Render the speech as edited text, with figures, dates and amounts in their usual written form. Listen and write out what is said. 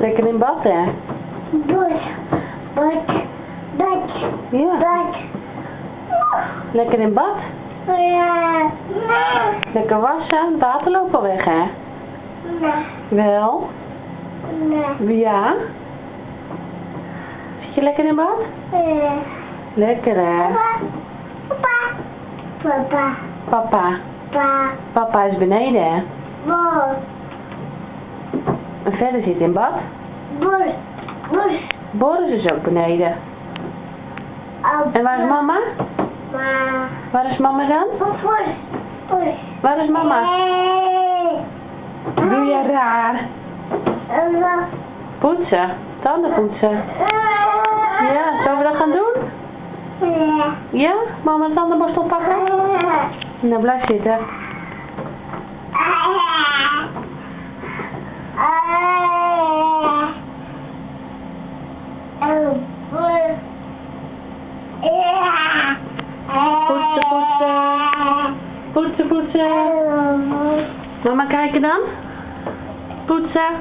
Lekker in bad, hè? Bad. Ja. Lekker in bad? Ja. Lekker wassen, het water loopt al weg, hè? Wel? Ja? Zit je lekker in bad? Lekker, hè? Papa. Papa is beneden, hè? En verder zit in bad. Boris is ook beneden. En waar is mama? Waar is mama dan? Waar is mama? Doe je raar? Poetsen. Tanden poetsen. Ja, zullen we dat gaan doen? Ja? Mama een tandenborstel pakken? Nou, blijf zitten. Poetsen. Mama kijken dan? Poetsen.